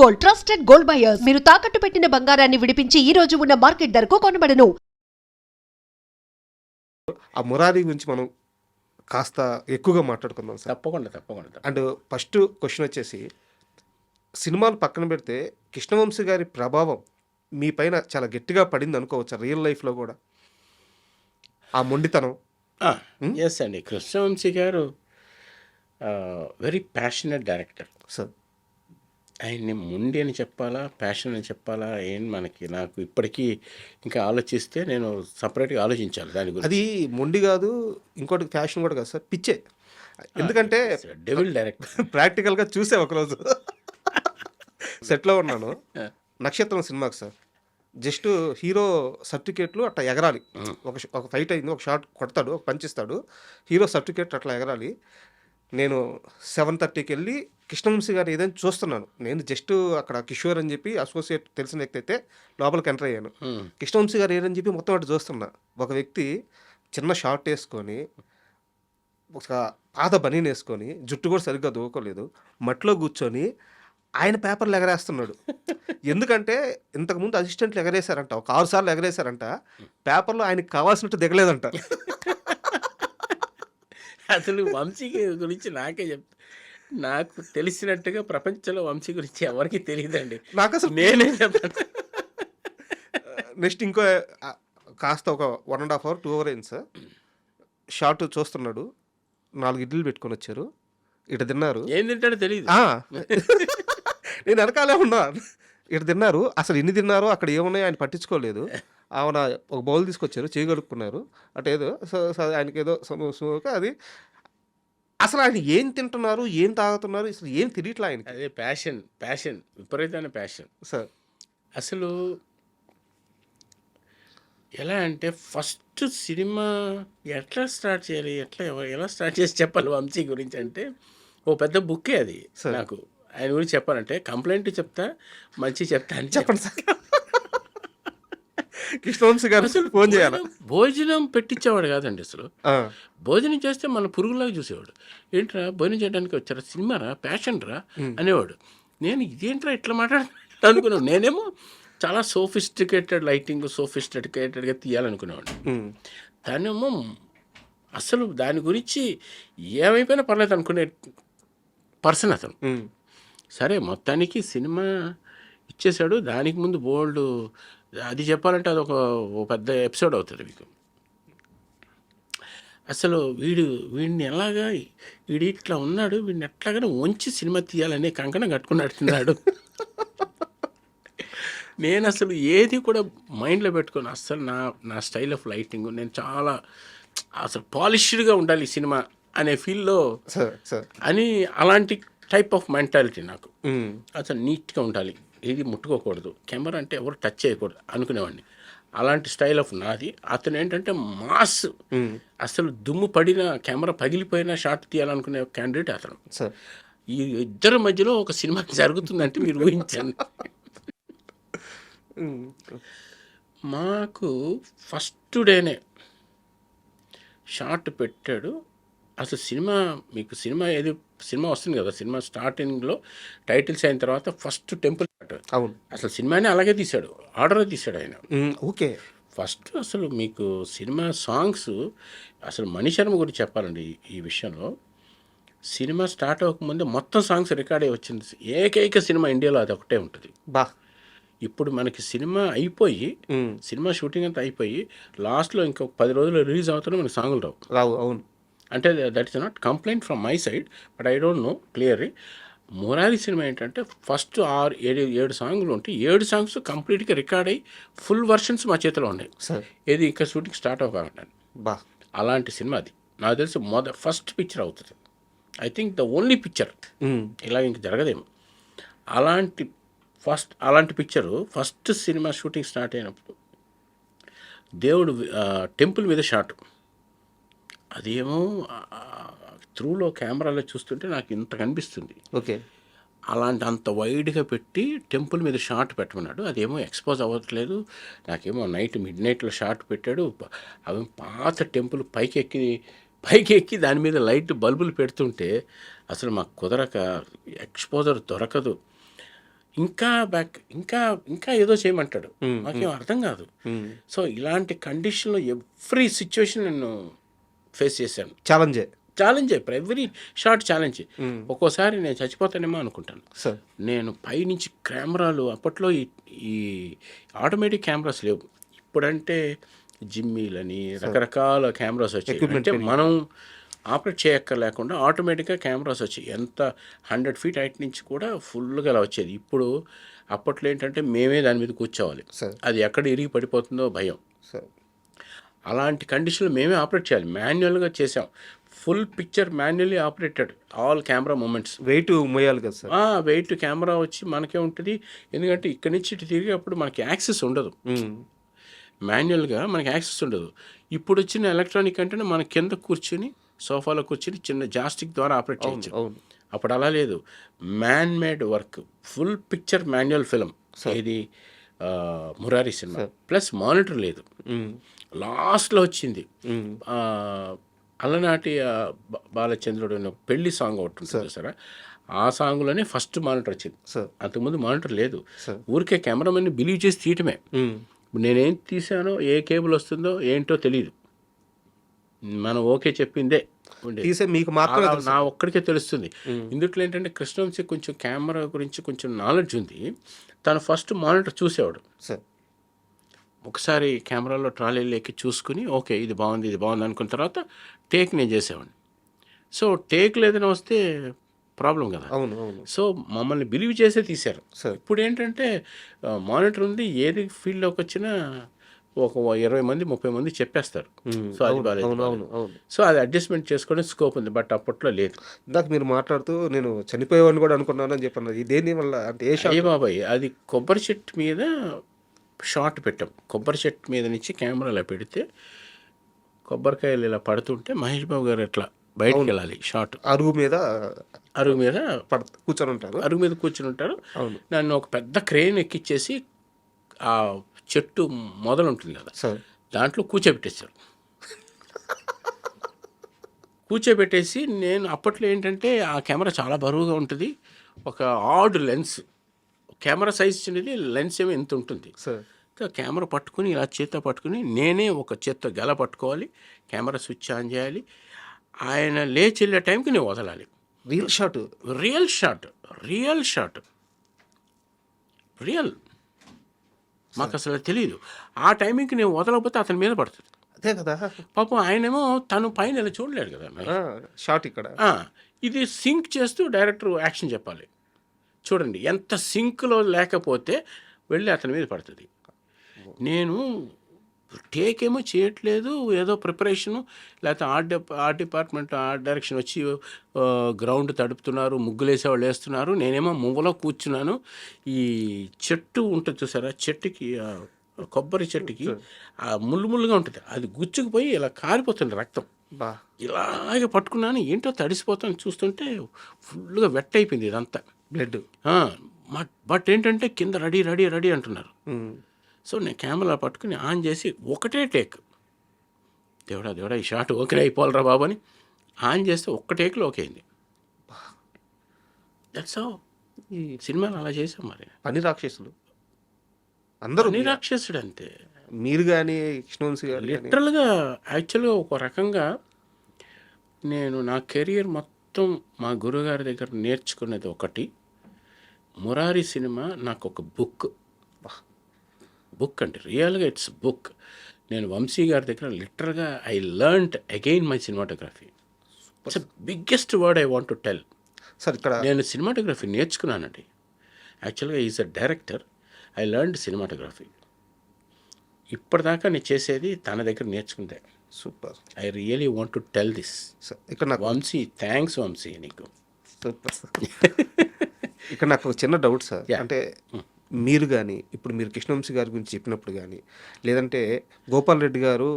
Gold, trusted gold buyers. మీరు తాకట్టు పెట్టిన బంగారాన్ని విడిపించి ఈ రోజు ఉన్న మార్కెట్ ధరకు కొనబడను. ఆ మురారి గురించి మనం కాస్త ఎక్కువగా మాట్లాడుకుందాం సార్. తప్పకుండా. అండ్ ఫస్ట్ క్వశ్చన్ వచ్చేసి, సినిమాలు పక్కన పెడితే కృష్ణవంశీ గారి ప్రభావం మీ పైన చాలా గట్టిగా పడింది అనుకోవచ్చు రియల్ లైఫ్లో కూడా, ఆ మొండితనం. ఎస్ అండి, కృష్ణవంశీ గారు వెరీ ప్యాషనెట్ డైరెక్టర్ సార్. ఆయన్ని మొండి అని చెప్పాలా, ప్యాషన్ అని చెప్పాలా, నాకు ఇప్పటికీ ఇంకా ఆలోచిస్తే నేను సపరేట్గా ఆలోచించాలి దాని గురించి. అది మొండి కాదు, ఇంకోటి ఫ్యాషన్ కూడా కాదు సార్, పిచ్చే. ఎందుకంటే డెవిల్ డైరెక్టర్. ప్రాక్టికల్గా చూసే ఒకరోజు సెట్లో ఉన్నాను, నక్షత్రం సినిమాకి సార్. జస్ట్ హీరో సర్టిఫికేట్లు అట్లా ఎగరాలి, ఒక ఫైట్ అయింది, ఒక షాట్ కొడతాడు, ఒక పంచిస్తాడు, హీరో సర్టిఫికేట్ అట్లా ఎగరాలి. నేను 7:30కి వెళ్ళి కృష్ణవంశీ గారు ఏదైనా చూస్తున్నాను. నేను జస్ట్ అక్కడ కిషోర్ అని చెప్పి అసోసియేట్ తెలిసిన వ్యక్తి అయితే లోపలికి ఎంటర్ అయ్యాను. కృష్ణవంశీ గారు ఏదని చెప్పి మొత్తం అటు చూస్తున్నా. ఒక వ్యక్తి చిన్న షార్ట్ వేసుకొని, ఒక పాత బనీన్ వేసుకొని, జుట్టు కూడా సరిగ్గా దూకోలేదు, మట్టిలో కూర్చొని ఆయన పేపర్లు ఎగరేస్తున్నాడు. ఎందుకంటే ఇంతకుముందు అసిస్టెంట్లు ఎగరేశారంట, ఒక 6 సార్లు ఎగరేశారంట, పేపర్లో ఆయనకి కావాల్సినట్టు దిగలేదంట. అసలు వంశీ గురించి నాకే నాకు తెలిసినట్టుగా ప్రపంచంలో వంశీ గురించి ఎవరికి తెలియదండి. నాకు అసలు నేనే చెప్తాను. నెక్స్ట్ ఇంకో కాస్త ఒక 1.5 hour 2 hour అయింది సార్. షార్ట్ చూస్తున్నాడు, 4 ఇడ్లీలు పెట్టుకొని వచ్చారు, ఇటు తిన్నారు. ఏం తింటాడో తెలియదు. నేను వెనకాలే ఉన్నా, ఇటు తిన్నారు. అసలు ఎన్ని తిన్నారో అక్కడ ఏమున్నాయో ఆయన పట్టించుకోలేదు. ఆమె ఒక బౌల్ తీసుకొచ్చారు, చేయగలుగుకున్నారు అటు ఏదో. సో ఆయనకి ఏదో అది అసలు ఆయన ఏం తింటున్నారు, ఏం తాగుతున్నారు, అసలు ఏం తెలియట్లే ఆయనకి. అదే ప్యాషన్, విపరీతమైన ప్యాషన్ సార్. అసలు ఎలా అంటే ఫస్ట్ సినిమా ఎట్లా స్టార్ట్ చేయాలి, ఎలా స్టార్ట్ చేసి చెప్పాలి వంశీ గురించి అంటే, ఓ పెద్ద బుక్కే అది. నాకు ఆయన గురించి చెప్పాలంటే కంప్లైంట్ చెప్తా, మంచి చెప్తా అని చెప్పండి సార్. కృష్ణవంశీ గారు అసలు ఫోన్ చేయాలి. భోజనం పెట్టించేవాడు కాదండి అసలు. భోజనం చేస్తే మన పురుగులాగా చూసేవాడు. ఏంట్రా భోజనం చేయడానికి వచ్చారా, సినిమారా, ప్యాషన్ రా అనేవాడు. నేను ఇదేంట్రా ఇట్లా అనుకున్నాను. నేనేమో చాలా సోఫిస్టికేటెడ్ లైటింగ్, సోఫిస్టికేటెడ్గా తీయాలనుకునేవాడు. దాన్నేమో అసలు దాని గురించి ఏమైపోయినా పర్లేదు అనుకునే పర్సన్ అతను. సరే మొత్తానికి సినిమా ఇచ్చేసాడు. దానికి ముందు బోల్డ్ అది చెప్పాలంటే అదొక పెద్ద ఎపిసోడ్ అవుతుంది మీకు. అసలు వీడిని ఎలాగా, వీడి ఇట్లా ఉన్నాడు, వీడిని ఎట్లాగానే వంచి సినిమా తీయాలనే కంకణం కట్టుకున్నట్టున్నాడు. నేను అసలు ఏది కూడా మైండ్లో పెట్టుకోను. అసలు నా స్టైల్ ఆఫ్ లైటింగ్ నేను చాలా అసలు పాలిష్డ్గా ఉండాలి సినిమా అనే ఫీల్లో అని, అలాంటి టైప్ ఆఫ్ మెంటాలిటీ నాకు. అసలు నీట్గా ఉండాలి, ఏది ముట్టుకోకూడదు, కెమెరా అంటే ఎవరు టచ్ చేయకూడదు అనుకునేవాడిని. అలాంటి స్టైల్ ఆఫ్ నాది. అతను ఏంటంటే మాస్, అసలు దుమ్ము పడిన కెమెరా పగిలిపోయిన షాట్ తీయాలనుకునే క్యాండిడేట్ అతను. ఈ ఇద్దరి మధ్యలో ఒక సినిమా జరుగుతుందంటే మీరు ఊహించండి. మాకు ఫస్ట్ డేనే షార్ట్ పెట్టాడు. అసలు సినిమా వస్తుంది కదా, సినిమా స్టార్టింగ్లో టైటిల్స్ అయిన తర్వాత ఫస్ట్ టెంపుల్ షాట్. అవును, అసలు సినిమాని అలాగే తీశాడు, ఆర్డర్ తీశాడు ఆయన. ఓకే. ఫస్ట్ అసలు మీకు సినిమా సాంగ్స్, అసలు మణిశర్మ గురించి చెప్పాలండి ఈ విషయంలో. సినిమా స్టార్ట్ అవ్వకముందే మొత్తం సాంగ్స్ రికార్డ్ అయ్యి వచ్చింది. ఏకైక సినిమా ఇండియాలో అది ఒకటే ఉంటుంది. ఇప్పుడు మనకి సినిమా అయిపోయి, సినిమా షూటింగ్ అంతా అయిపోయి లాస్ట్లో ఇంకొక 10 రోజులు రిలీజ్ అవుతున్నా మనకి సాంగులు రావు. అవును, అంటే that is not complaint from my side, but I don't know clearly. Murari cinema ఏంటంటే ఫస్ట్ 6-7 సాంగ్లు ఉంటాయి. 7 సాంగ్స్ కంప్లీట్గా రికార్డ్ అయ్యి ఫుల్ వర్షన్స్ మా చేతిలో ఉన్నాయి. ఏది ఇంకా షూటింగ్ స్టార్ట్ అవ్వకుండా. అలాంటి సినిమా అది. నాకు తెలిసి ఫస్ట్ పిక్చర్ అవుతుంది. I think the only picture, ఇలా ఇంక జరగదేమో. అలాంటి picture first cinema shooting start అయినప్పుడు దేవుడు టెంపుల్ మీద షాట్. అదేమో త్రూలో కెమెరాలో చూస్తుంటే నాకు ఇంత కనిపిస్తుంది. ఓకే. అంత వైడ్గా పెట్టి టెంపుల్ మీద షాట్ పెట్టమన్నాడు. అదేమో ఎక్స్పోజ్ అవ్వట్లేదు. నాకేమో మిడ్ నైట్లో షాట్ పెట్టాడు. అవి పాత టెంపుల్ పైకి ఎక్కి దాని మీద లైట్ బల్బులు పెడుతుంటే అసలు మాకు కుదరక, ఎక్స్పోజర్ దొరకదు. ఇంకా బ్యాక్ ఇంకా ఇంకా ఏదో చేయమంటాడు, నాకేం అర్థం కాదు. సో ఇలాంటి కండిషన్లో ఎవ్రీ సిచ్యువేషన్ నేను ఫేస్ చేశాను. ఛాలెంజే. Challenge every short challenge. ఒక్కోసారి నేను చచ్చిపోతానేమో అనుకుంటాను. సార్ నేను పైనుంచి కెమెరాలు, అప్పట్లో ఈ ఆటోమేటిక్ కెమెరాస్ లేవు. ఇప్పుడంటే జిమ్మీలని రకరకాల కెమెరాస్ వచ్చాయి. అంటే మనం ఆపరేట్ చేయక్కర్లేకుండా ఆటోమేటిక్గా కెమెరాస్ వచ్చాయి. ఎంత 100 feet హైట్ నుంచి కూడా ఫుల్గా అలా వచ్చేది. ఇప్పుడు అప్పట్లో ఏంటంటే మేమే దాని మీద కూర్చోవాలి, సార్ అది ఎక్కడ ఇరిగి పడిపోతుందో భయం. సార్ అలాంటి కండిషన్లో మేమే ఆపరేట్ చేయాలి. మాన్యువల్గా చేసాం. Full picture manually operated, all camera moments. Weight మోయాలి కదా సార్. వెయిట్ కెమెరా వచ్చి మనకే ఉంటుంది. ఎందుకంటే ఇక్కడి నుంచి ఇటు తిరిగేప్పుడు మనకి యాక్సెస్ ఉండదు, మాన్యువల్గా మనకి యాక్సెస్ ఉండదు. ఇప్పుడు వచ్చిన ఎలక్ట్రానిక్ అంటే మన కింద కూర్చుని సోఫాలో కూర్చుని చిన్న జాస్టిక్ ద్వారా ఆపరేట్ చేయొచ్చు. అవును. అప్పుడు అలా లేదు, man made work, full picture manual film. ఇది మురారి సినిమా. ప్లస్ మానిటర్ లేదు, లాస్ట్లో వచ్చింది. అలనాటి బాలచంద్రుడు పెళ్లి సాంగ్ ఒకటి ఉంటుంది సరే, ఆ సాంగ్లోనే ఫస్ట్ మానిటర్ వచ్చింది. అంతకుముందు మానిటర్ లేదు, ఊరికే కెమెరామెన్ బిలీవ్ చేసి తీయటమే. నేనేం తీసానో, ఏ కేబుల్ వస్తుందో ఏంటో తెలియదు, మనం ఓకే చెప్పిందే తీసే మీకు మాత్రం నా ఒక్కడికే తెలుస్తుంది. ఇందుట్లో ఏంటంటే కృష్ణవంశీ కొంచెం కెమెరా గురించి కొంచెం నాలెడ్జ్ ఉంది. తను ఫస్ట్ మానిటర్ చూసేవాడు. ఒకసారి కెమెరాలో ట్రాలీలు ఎక్కి చూసుకుని ఓకే ఇది బాగుంది ఇది బాగుంది అనుకున్న తర్వాత టేక్ నేను చేసేవాడిని. సో టేక్ లేదని వస్తే ప్రాబ్లం కదా. అవును అవును. సో మమ్మల్ని బిలీవ్ చేసే తీశారు. ఇప్పుడు ఏంటంటే మానిటర్ ఉంది, ఏది ఫీల్డ్లోకి వచ్చినా ఒక 20 మంది 30 మంది చెప్పేస్తారు. సో అది బాగాలేదు. సో అది అడ్జస్ట్మెంట్ చేసుకోవడం స్కోప్ ఉంది, బట్ అప్పట్లో లేదు. ఇందాక మీరు మాట్లాడుతూ నేను చనిపోయేవాడిని కూడా అనుకున్నాను అని చెప్పన్నారు. దేని వల్ల అంటే ఏ బాబాయ్, అది కొబ్బరి చెట్టు మీద షార్ట్ పెట్టాం. కొబ్బరి చెట్టు మీద నుంచి కెమెరా ఇలా పెడితే కొబ్బరికాయలు ఇలా పడుతుంటే మహేష్ బాబు గారు ఎట్లా బయటకు వెళ్ళాలి, షార్ట్ అరుగు మీద కూర్చొని ఉంటారు. అరుగు మీద కూర్చొని ఉంటారు. నన్ను ఒక పెద్ద క్రేన్ ఎక్కిచ్చేసి ఆ చెట్టు మొదలు ఉంటుంది కదా దాంట్లో కూర్చోబెట్టేశారు. కూర్చోబెట్టేసి నేను అప్పట్లో ఏంటంటే ఆ కెమెరా చాలా బరువుగా ఉంటుంది, ఒక ఆడ్ లెన్స్, కెమెరా సైజ్ చిన్నది, లెన్స్ ఏమో ఎంత ఉంటుంది. కెమెరా పట్టుకుని ఇలా చేత్తో పట్టుకుని నేనే ఒక చేత్తో గెల పట్టుకోవాలి, కెమెరా స్విచ్ ఆన్ చేయాలి, ఆయన లేచి వెళ్ళే టైంకి నేను వదలాలి. Real shot, real shot, real shot, real. మాకు అసలు తెలియదు. ఆ టైమింగ్కి నేను వదలకపోతే అతని మీద పడుతుంది. అదే కదా పాపం. ఆయనేమో తను పైన ఇలా చూడలేడు కదా షాట్. ఇక్కడ ఇది సింక్ చేస్తూ డైరెక్టర్ యాక్షన్ చెప్పాలి. చూడండి ఎంత సింక్లో లేకపోతే వెళ్ళి అతని మీద పడుతుంది. నేను టేక్ ఏమో చేయట్లేదు, ఏదో ప్రిపరేషను, లేకపోతే ఆర్ట్ డిపార్ట్మెంట్ ఆర్ట్ డైరెక్షన్ వచ్చి గ్రౌండ్ తడుపుతున్నారు, ముగ్గులేసేవాళ్ళు వేస్తున్నారు, నేనేమో మువ్వలో కూర్చున్నాను. ఈ చెట్టు ఉంటుంది చూసారా, చెట్టుకి కొబ్బరి చెట్టుకి ఆ ముళ్ళుగా ఉంటుంది, అది గుచ్చుకుపోయి ఇలా కారిపోతుంది రక్తం. ఇలాగే పట్టుకున్నాను, ఏంటో తడిసిపోతాను, చూస్తుంటే ఫుల్గా వెట్ అయిపోయింది ఇదంతా బ్లడ్. బట్ ఏంటంటే కింద రెడీ రెడీ రెడీ అంటున్నారు. సో నేను కెమెరా పట్టుకుని ఆన్ చేసి ఒకటే టేక్, దేవుడా ఈ షాట్ ఓకే అయిపోవాలరా బాబు అని ఆన్ చేస్తే ఒక్క టేక్లో ఓకే అయింది. దట్స్ హౌ ఈ సినిమాలు అలా చేసాం. మరి పని రాక్షసులు అందరూ, పని రాక్షసుడు అంతే. మీరు కానీ కృష్ణవంశీ గారు లిటరల్గా యాక్చువల్గా ఒక రకంగా నేను నా కెరియర్ మొత్తం మా గురుగారి దగ్గర నేర్చుకునేది ఒకటి, మురారి సినిమా నాకు ఒక బుక్ అంటే రియల్గా ఇట్స్ బుక్. నేను వంశీ గారి దగ్గర లిటరల్గా I learned again my cinematography. It's biggest word I want to tell. Sir ఇక్కడ నేను సినిమాటోగ్రఫీ నేర్చుకున్నానండి. యాక్చువల్గా is a director, I learned cinematography. ఇప్పటిదాకా నేను చేసేది తన దగ్గర నేర్చుకుందే. Super. I really want to tell this. ఇక్కడ నాకు వంశీ, థ్యాంక్స్ వంశీ నీకు. Super sir. ఇక్కడ నాకు చిన్న డౌట్ సార్, అంటే మీరు కానీ ఇప్పుడు మీరు కృష్ణవంశీ గారి గురించి చెప్పినప్పుడు కానీ, లేదంటే గోపాల్ రెడ్డి గారు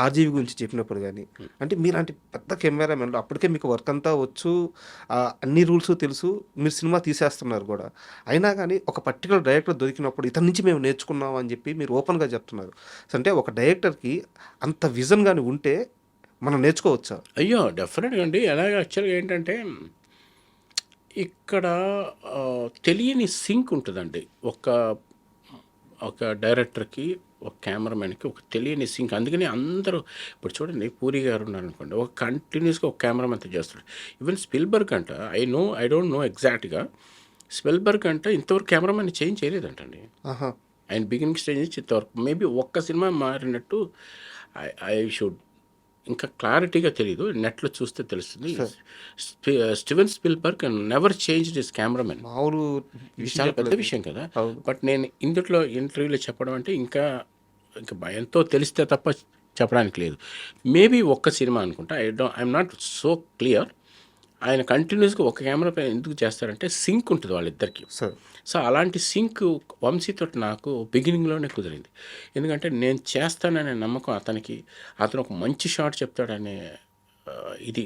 ఆర్జీవి గురించి చెప్పినప్పుడు కానీ, అంటే మీలాంటి పెద్ద కెమెరామెన్లు అప్పటికే మీకు వర్క్ అంతా వచ్చు, అన్ని రూల్స్ తెలుసు, మీరు సినిమా తీసేస్తున్నారు కూడా, అయినా కానీ ఒక పర్టికులర్ డైరెక్టర్ దొరికినప్పుడు ఇతని నుంచి మేము నేర్చుకున్నాం అని చెప్పి మీరు ఓపెన్గా చెప్తున్నారు. అంటే ఒక డైరెక్టర్కి అంత విజన్ కానీ ఉంటే మనం నేర్చుకోవచ్చా? అయ్యో డెఫినెట్గా అండి. అలాగే యాక్చువల్గా ఏంటంటే ఇక్కడ తెలియని సింక్ ఉంటుందండి. ఒక డైరెక్టర్‌కి, ఒక కెమెరామెన్‌కి ఒక తెలియని సింక్. అందుకని అందరూ ఇప్పుడు చూడండి 'పూరి' గారు ఉన్నారనుకోండి, ఒక కంటిన్యూస్‌గా ఒక కెమెరామెన్‌తో చేస్తాడు. ఈవెన్ 'స్పిల్బర్గ్' అంట ఐ డోంట్ నో ఎగ్జాక్ట్‌గా. 'స్పిల్బర్గ్' అంట ఇంతవరకు కెమెరామెన్‌ని చేంజ్ చేయలేదంటండి. ఆహా. ఆయన బిగినింగ్ స్టేజ్ నుంచి ఇంతవరకు మేబీ ఒక్క సినిమా మారినట్టు ఐ షుడ్ ఇంకా క్లారిటీగా తెలీదు. నెట్‌లో చూస్తే తెలుస్తుంది. Steven Spielberg never changed his cameraman. మామూలు ఇది చాలా పెద్ద విషయం కదా. అవును. బట్ నేను ఇంటర్వ్యూలో చెప్పడం అంటే ఇంకా ఎంతో తెలిస్తే తప్ప చెప్పడానికి లేదు. మేబీ ఒక్క సినిమా అనుకుంటా. I'm not so clear. ఆయన కంటిన్యూస్గా ఒక కెమెరా పైన ఎందుకు చేస్తారంటే సింక్ ఉంటుంది వాళ్ళిద్దరికి. సార్ సో అలాంటి సింక్ వంశీతో నాకు బిగినింగ్లోనే కుదిరింది. ఎందుకంటే నేను చేస్తాననే నమ్మకం అతనికి, అతను ఒక మంచి షాట్ చెప్తాడనే ఇది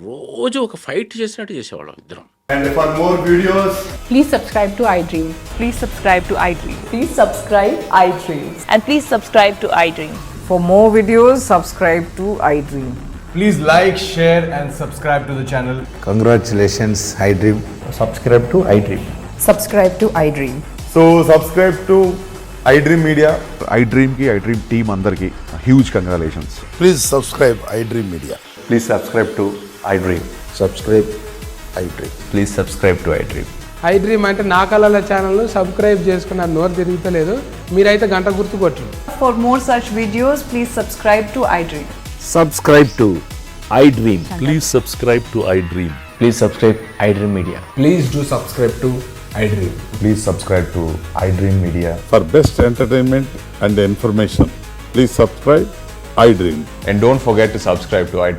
రోజు ఒక ఫైట్ చేసినట్టు చేసేవాళ్ళం ఇద్దరం. And for more videos, Please subscribe to iDream. Please subscribe to iDream. Please subscribe iDream. And please subscribe to iDream. For more videos, subscribe to iDream. please like, share, and subscribe to the channel. Congratulations, iDream. Subscribe to iDream. Subscribe to iDream. So subscribe to iDream Media. iDream ki iDream team andarki huge congratulations. Please subscribe iDream Media. Please subscribe to iDream. Subscribe iDream. Please subscribe to iDream. iDream అంటే నా కళల ఛానల్ను subscribe చేసుకున్న నోరు తిరుగుతలేదు. మీరైతే గంట గుర్తు కొట్టండి. For more such videos, please subscribe to iDream. Subscribe to iDream. Please subscribe to iDream. Please subscribe iDream Media. Please do subscribe to iDream. Please subscribe to iDream Media. For best entertainment and information, please subscribe iDream. And don't forget to subscribe to iDream.